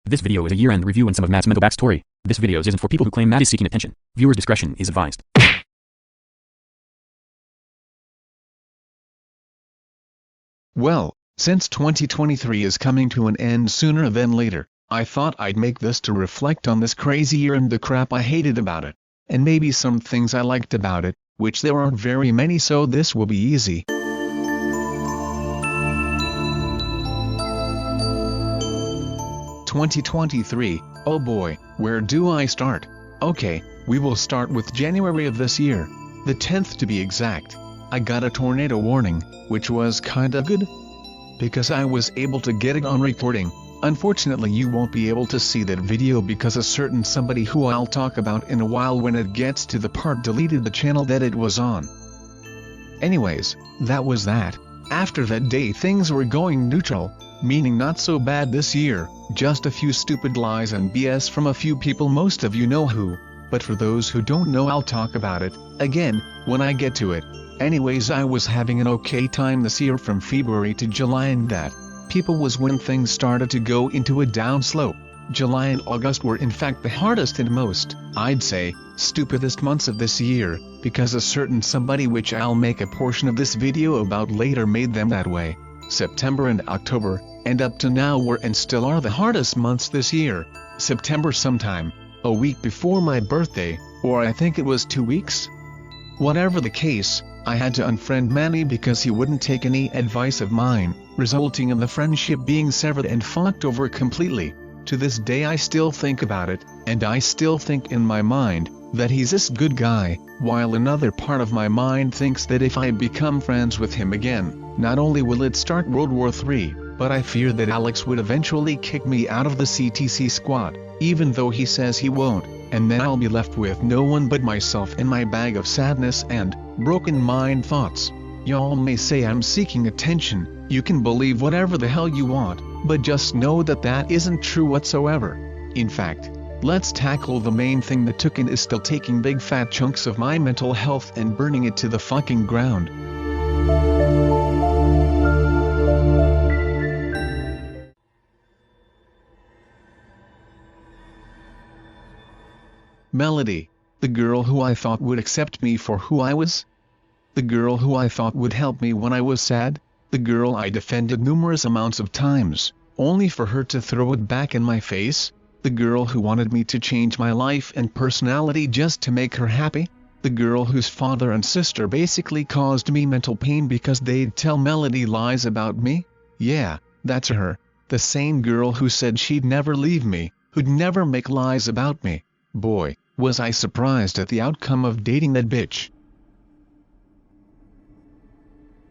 This video is a year-end review and some of Matt's mental backstory. This video isn't for people who claim Matt is seeking attention. Viewers' discretion is advised. Well, since 2023 is coming to an end sooner than later, I thought I'd make this to reflect on this crazy year and the crap I hated about it. And maybe some things I liked about it, which there aren't very many, so this will be easy. "2023, oh boy, where do I start? Okay, we will start with January of this year, the 10th to be exact. I got a tornado warning, which was kinda good, because I was able to get it on recording. Unfortunately you won't be able to see that video because a certain somebody who I'll talk about in a while when it gets to the part deleted the channel that it was on. Anyways, that was that. After that day things were going neutral, meaning not so bad this year, just a few stupid lies and BS from a few people, most of you know who, but for those who don't know I'll talk about it, again, when I get to it. Anyways, I was having an okay time this year from February to July, and that people was when things started to go into a down slope. July and August were in fact the hardest and most, I'd say, stupidest months of this year, because a certain somebody which I'll make a portion of this video about later made them that way. September and October, and up to now were and still are the hardest months this year. September sometime, a week before my birthday, or I think it was 2 weeks? Whatever the case, I had to unfriend Manny because he wouldn't take any advice of mine, resulting in the friendship being severed and fucked over completely. To this day I still think about it, and I still think in my mind that he's this good guy, while another part of my mind thinks that if I become friends with him again, not only will it start World War III, but I fear that Alex would eventually kick me out of the CTC squad, even though he says he won't, and then I'll be left with no one but myself and my bag of sadness and broken mind thoughts. Y'all may say I'm seeking attention, you can believe whatever the hell you want, but just know that that isn't true whatsoever. In fact, let's tackle the main thing that took and is still taking big fat chunks of my mental health and burning it to the fucking ground. Melody, the girl who I thought would accept me for who I was. The girl who I thought would help me when I was sad. The girl I defended numerous amounts of times, only for her to throw it back in my face. The girl who wanted me to change my life and personality just to make her happy. The girl whose father and sister basically caused me mental pain because they'd tell Melody lies about me. Yeah, that's her. The same girl who said she'd never leave me, who'd never make lies about me. Boy, was I surprised at the outcome of dating that bitch.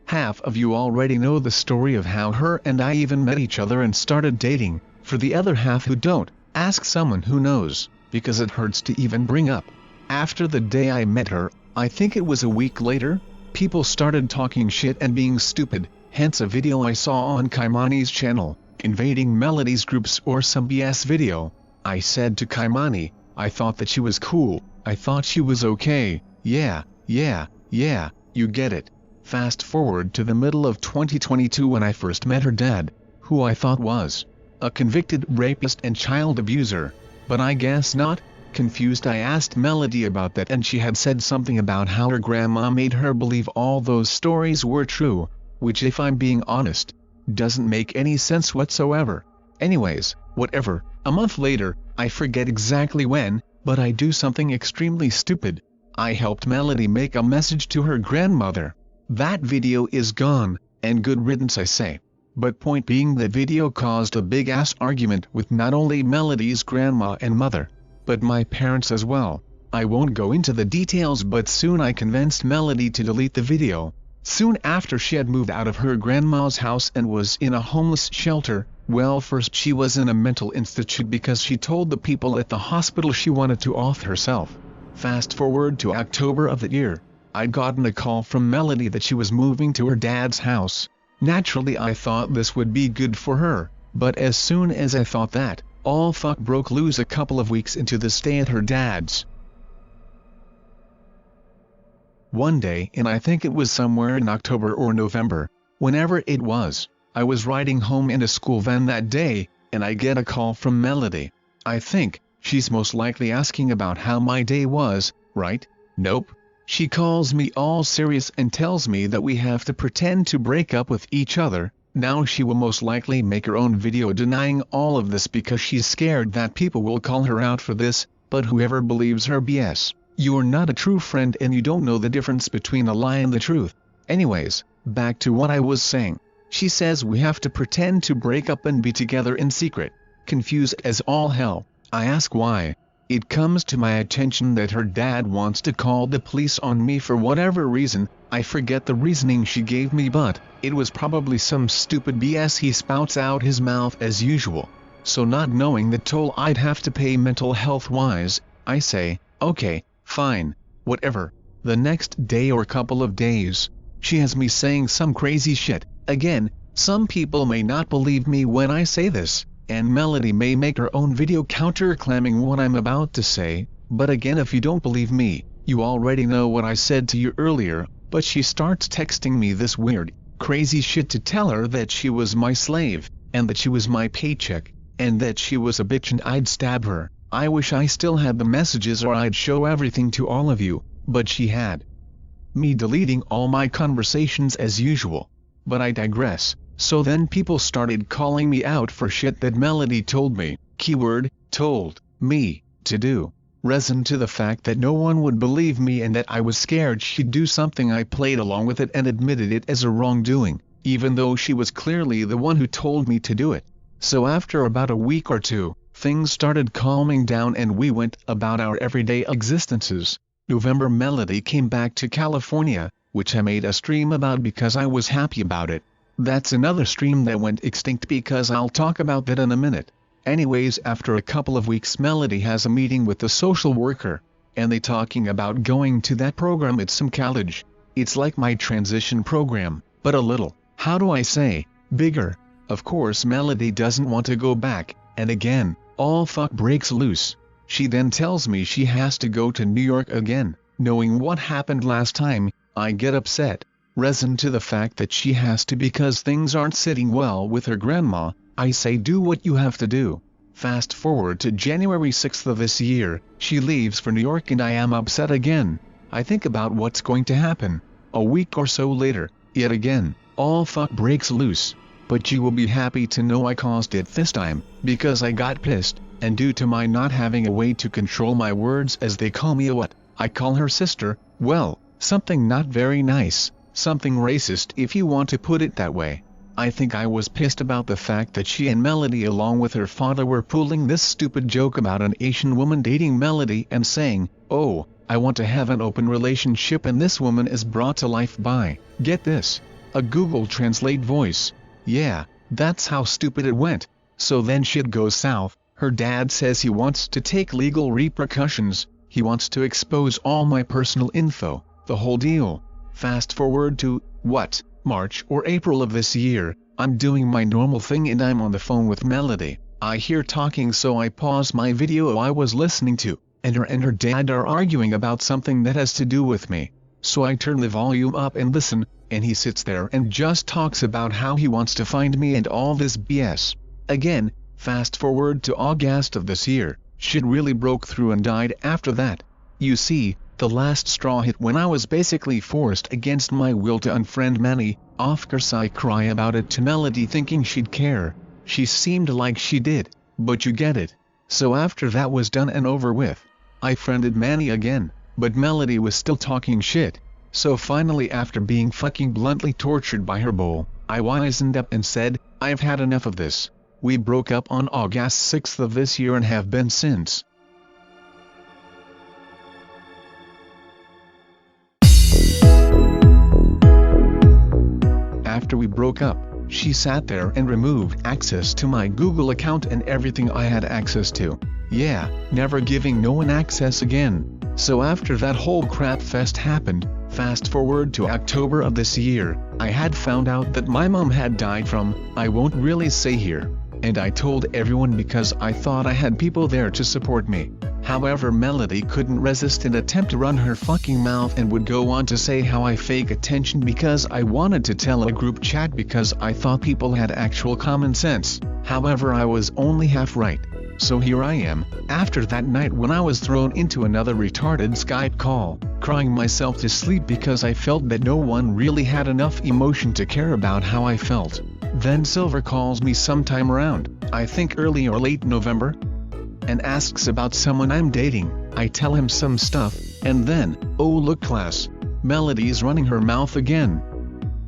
Half of you already know the story of how her and I even met each other and started dating. For the other half who don't, ask someone who knows, because it hurts to even bring up. After the day I met her, I think it was a week later, people started talking shit and being stupid, hence a video I saw on Kaimani's channel, invading Melody's groups or some BS video. I said to Kaimani, I thought that she was cool, I thought she was okay, yeah, you get it. Fast forward to the middle of 2022 when I first met her dad, who I thought was a convicted rapist and child abuser, but I guess not. Confused, I asked Melody about that and she had said something about how her grandma made her believe all those stories were true, which if I'm being honest, doesn't make any sense whatsoever. Anyways, whatever, a month later, I forget exactly when, but I do something extremely stupid. I helped Melody make a message to her grandmother. That video is gone, and good riddance I say. But point being, that video caused a big ass argument with not only Melody's grandma and mother, but my parents as well. I won't go into the details, but soon I convinced Melody to delete the video. Soon after she had moved out of her grandma's house and was in a homeless shelter. Well, first she was in a mental institute because she told the people at the hospital she wanted to off herself. Fast forward to October of that year. I'd gotten a call from Melody that she was moving to her dad's house. Naturally I thought this would be good for her, but as soon as I thought that, all fuck broke loose a couple of weeks into the stay at her dad's. One day, and I think it was somewhere in October or November, whenever it was, I was riding home in a school van that day, and I get a call from Melody. I think she's most likely asking about how my day was, right? Nope. She calls me all serious and tells me that we have to pretend to break up with each other. Now she will most likely make her own video denying all of this because she's scared that people will call her out for this, but whoever believes her BS, you're not a true friend and you don't know the difference between a lie and the truth. Anyways, back to what I was saying. She says we have to pretend to break up and be together in secret. Confused as all hell, I ask why. It comes to my attention that her dad wants to call the police on me for whatever reason. I forget the reasoning she gave me, but it was probably some stupid BS he spouts out his mouth as usual. So not knowing the toll I'd have to pay mental health wise, I say, okay, fine, whatever. The next day or couple of days, she has me saying some crazy shit. Again, some people may not believe me when I say this, and Melody may make her own video counter-claiming what I'm about to say, but again, if you don't believe me, you already know what I said to you earlier. But she starts texting me this weird, crazy shit to tell her that she was my slave, and that she was my paycheck, and that she was a bitch and I'd stab her. I wish I still had the messages or I'd show everything to all of you, but she had me deleting all my conversations as usual. But I digress. So then people started calling me out for shit that Melody told me, keyword, told, me, to do. Reason to the fact that no one would believe me and that I was scared she'd do something. I played along with it and admitted it as a wrongdoing, even though she was clearly the one who told me to do it. So after about a week or two, things started calming down and we went about our everyday existences. November, Melody came back to California, which I made a stream about because I was happy about it. That's another stream that went extinct because I'll talk about that in a minute. Anyways, after a couple of weeks, Melody has a meeting with the social worker, and they talking about going to that program at some college. It's like my transition program, but a little, how do I say, bigger. Of course Melody doesn't want to go back, and again, all fuck breaks loose. She then tells me she has to go to New York again. Knowing what happened last time, I get upset. Reason to the fact that she has to because things aren't sitting well with her grandma. I say do what you have to do. Fast forward to January 6th of this year, she leaves for New York and I am upset again. I think about what's going to happen. A week or so later, yet again, all fuck breaks loose. But you will be happy to know I caused it this time, because I got pissed, and due to my not having a way to control my words as they call me a what, I call her sister, well, something not very nice. Something racist if you want to put it that way. I think I was pissed about the fact that she and Melody along with her father were pulling this stupid joke about an Asian woman dating Melody and saying, oh, I want to have an open relationship, and this woman is brought to life by, get this, a Google Translate voice. Yeah, that's how stupid it went. So then shit goes south. Her dad says he wants to take legal repercussions. He wants to expose all my personal info, the whole deal. Fast forward to, what, March or April of this year, I'm doing my normal thing and I'm on the phone with Melody. I hear talking, so I pause my video I was listening to, and her dad are arguing about something that has to do with me. So I turn the volume up and listen, and he sits there and just talks about how he wants to find me and all this BS. Again, fast forward to August of this year, shit really broke through and died after that. You see, the last straw hit when I was basically forced against my will to unfriend Manny. Of course I cry about it to Melody thinking she'd care. She seemed like she did, but you get it. So after that was done and over with, I friended Manny again, but Melody was still talking shit. So finally, after being fucking bluntly tortured by her bull, I wisened up and said, I've had enough of this. We broke up on August 6th of this year and have been since. After we broke up, she sat there and removed access to my Google account and everything I had access to. Yeah, never giving no one access again. So after that whole crap fest happened, fast forward to October of this year, I had found out that my mom had died from, I won't really say here. And I told everyone because I thought I had people there to support me. However, Melody couldn't resist an attempt to run her fucking mouth and would go on to say how I fake attention because I wanted to tell a group chat because I thought people had actual common sense. However, I was only half right. So here I am, after that night when I was thrown into another retarded Skype call, crying myself to sleep because I felt that no one really had enough emotion to care about how I felt. Then Silver calls me sometime around, I think early or late November, and asks about someone I'm dating. I tell him some stuff, and then, oh look class, Melody's running her mouth again.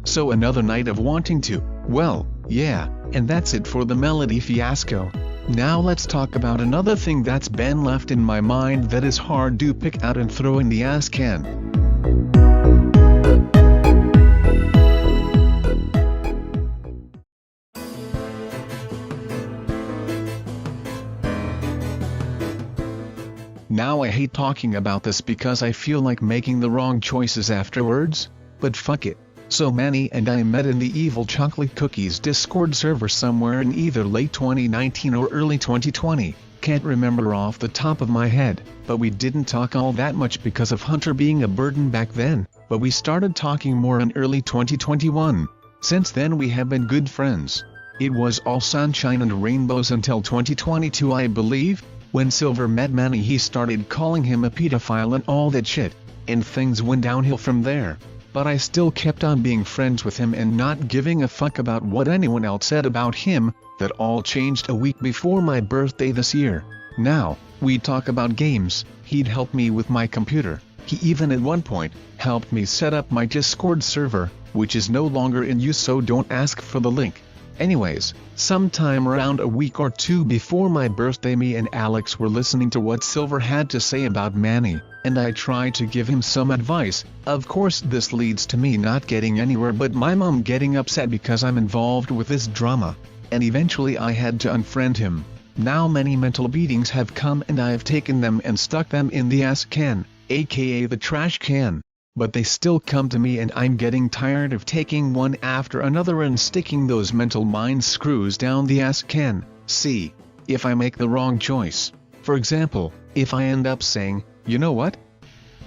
So another night of wanting to, well, yeah, and that's it for the Melody fiasco. Now let's talk about another thing that's been left in my mind that is hard to pick out and throw in the ass can. Now I hate talking about this because I feel like making the wrong choices afterwards, but fuck it. So Manny and I met in the Evil Chocolate Cookies Discord server somewhere in either late 2019 or early 2020, can't remember off the top of my head, but we didn't talk all that much because of Hunter being a burden back then, but we started talking more in early 2021. Since then we have been good friends. It was all sunshine and rainbows until 2022 I believe, when Silver met Manny he started calling him a pedophile and all that shit, and things went downhill from there. But I still kept on being friends with him and not giving a fuck about what anyone else said about him. That all changed a week before my birthday this year. Now, we talk about games, he'd help me with my computer, he even at one point, helped me set up my Discord server, which is no longer in use so don't ask for the link. Anyways, sometime around a week or two before my birthday me and Alex were listening to what Silver had to say about Manny, and I tried to give him some advice. Of course this leads to me not getting anywhere but my mom getting upset because I'm involved with this drama, and eventually I had to unfriend him. Now many mental beatings have come and I have taken them and stuck them in the ass can, aka the trash can. But they still come to me and I'm getting tired of taking one after another and sticking those mental mind screws down the ass can. See, if I make the wrong choice, for example, if I end up saying, you know what?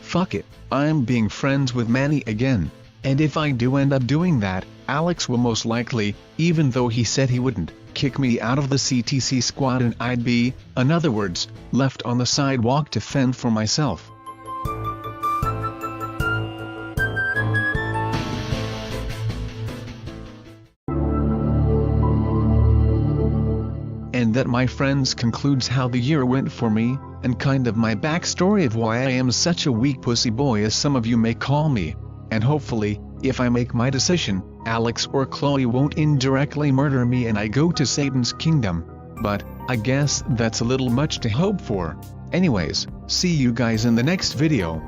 Fuck it, I'm being friends with Manny again. And if I do end up doing that, Alex will most likely, even though he said he wouldn't, kick me out of the CTC squad and I'd be, in other words, left on the sidewalk to fend for myself. And that, my friends, concludes how the year went for me, and kind of my backstory of why I am such a weak pussy boy as some of you may call me. And hopefully, if I make my decision, Alex or Chloe won't indirectly murder me and I go to Satan's kingdom. But, I guess that's a little much to hope for. Anyways, see you guys in the next video.